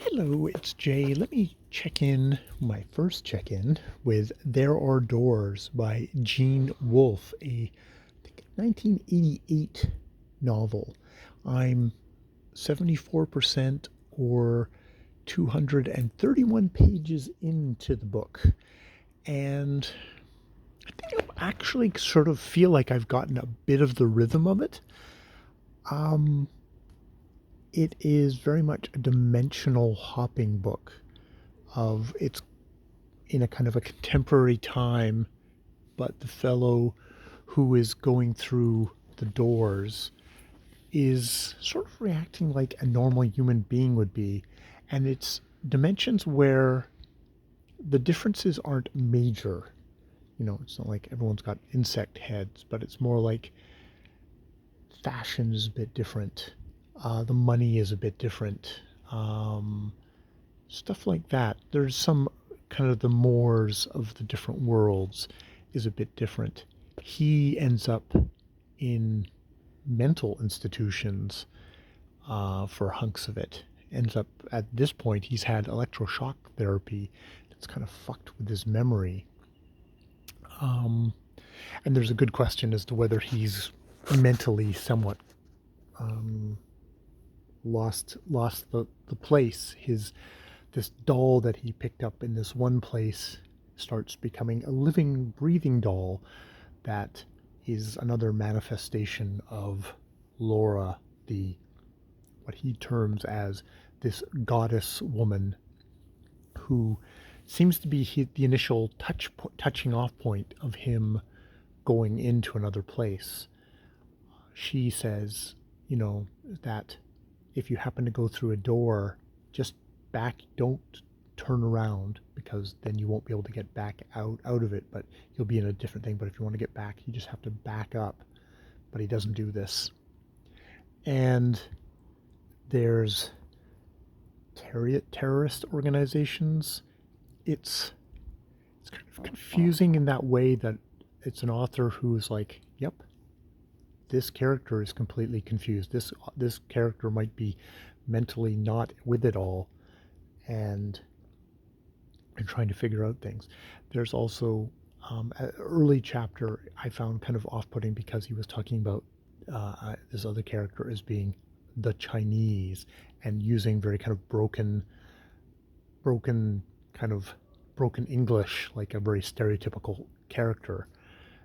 Hello, it's Jay. Let me check in, my first check in, with There Are Doors by Gene Wolfe, a I think 1988 novel. I'm 74% or 231 pages into the book, and I think I actually sort of feel like I've gotten a bit of the rhythm of it. Um, it is very much a dimensional hopping book of it's in a kind of a contemporary time, but the fellow who is going through the doors is sort of reacting like a normal human being would be. And it's dimensions where the differences aren't major. It's not like everyone's got insect heads, but it's more like fashion is a bit different. The money is a bit different. Um, Stuff like that. There's some kind of the mores of the different worlds is a bit different. He ends up in mental institutions for hunks of it. Ends up at this point, he's had electroshock therapy. It's kind of fucked with his memory. Um, and there's a good question as to whether he's mentally somewhat um, lost the place. His This doll that he picked up in this one place starts becoming a living, breathing doll that is another manifestation of Laura, the what he terms as this goddess woman who seems to be the initial touching off point of him going into another place. She says, that if you happen to go through a door, just don't turn around because then you won't be able to get back out of it, but you'll be in a different thing. But if you want to get back, you just have to back up. But he doesn't do this. And there's terrorist organizations. It's kind of confusing in that way that it's an author who's like, yep, this character is completely confused. This character might be mentally not with it all, and trying to figure out things. There's also an early chapter I found kind of off-putting because he was talking about this other character as being the Chinese and using very kind of broken kind of broken English, like a very stereotypical character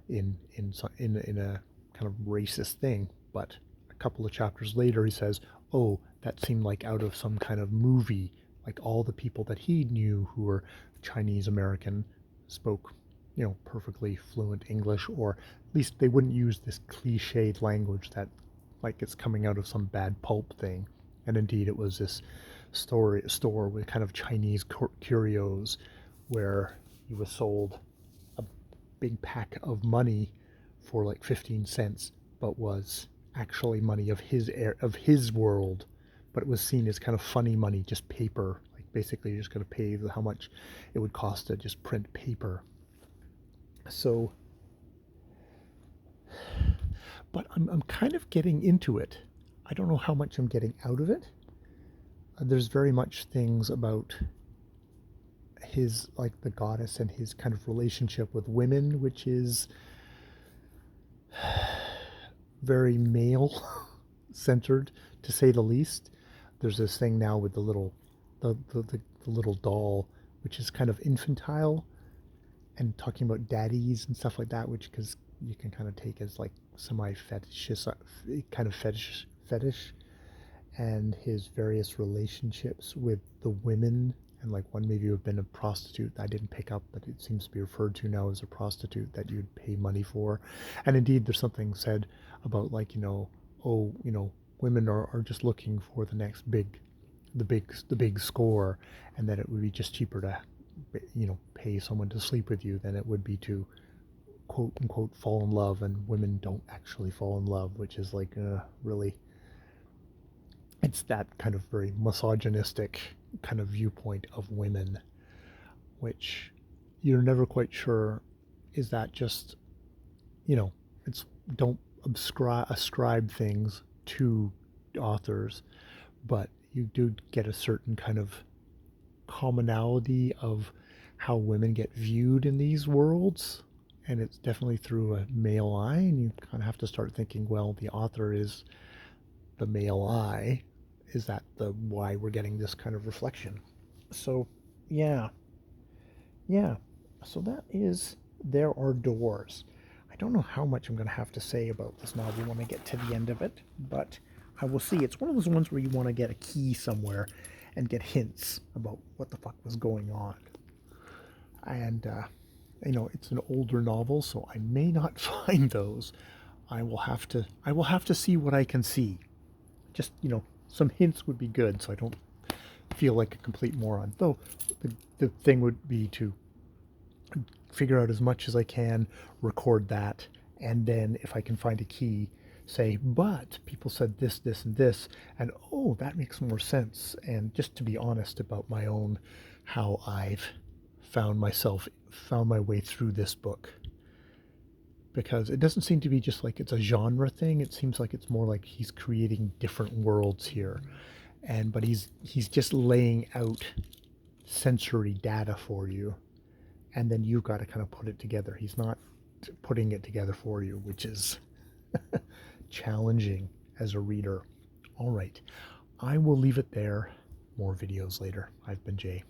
in a kind of racist thing. But a couple of chapters later, he says, "Oh, that seemed like out of some kind of movie. Like all the people that he knew who were Chinese American spoke, perfectly fluent English, or at least they wouldn't use this cliched language that like it's coming out of some bad pulp thing." And indeed, it was this store with kind of Chinese curios where he was sold a big pack of money for like 15 cents, but was actually money of his world, but it was seen as kind of funny money, just paper. Like basically, you're just going to pay how much it would cost to just print paper. So, but I'm kind of getting into it. I don't know how much I'm getting out of it. There's very much things about his, like the goddess and his kind of relationship with women, which is very male centered, to say the least. There's this thing now with the little doll, which is kind of infantile and talking about daddies and stuff like that, which because you can kind of take as like semi fetish kind of fetish, and his various relationships with the women. And like one maybe have been a prostitute I didn't pick up, but it seems to be referred to now as a prostitute that you'd pay money for. And indeed, there's something said about like, oh, women are just looking for the next the big score, and that it would be just cheaper to, pay someone to sleep with you than it would be to quote unquote fall in love. And women don't actually fall in love, which is like, really, it's that kind of very misogynistic kind of viewpoint of women, which you're never quite sure, is that just, it's, don't ascribe things to authors, but you do get a certain kind of commonality of how women get viewed in these worlds, and it's definitely through a male eye, and you kind of have to start thinking, well, the author is the male eye. Is that the why we're getting this kind of reflection? So, yeah, yeah. So that is There Are Doors. I don't know how much I'm going to have to say about this novel when I get to the end of it, but I will see. It's one of those ones where you want to get a key somewhere and get hints about what the fuck was going on. And it's an older novel, so I may not find those. I will have to see what I can see. Just, some hints would be good so I don't feel like a complete moron. Though the thing would be to figure out as much as I can, record that, and then if I can find a key, say, but people said this, this, and this, and oh, that makes more sense. And just to be honest about my own, how I've found my way through this book. Because it doesn't seem to be just like it's a genre thing. It seems like it's more like he's creating different worlds here. But he's just laying out sensory data for you, and then you've got to kind of put it together. He's not putting it together for you, which is challenging as a reader. All right, I will leave it there. More videos later. I've been Jay.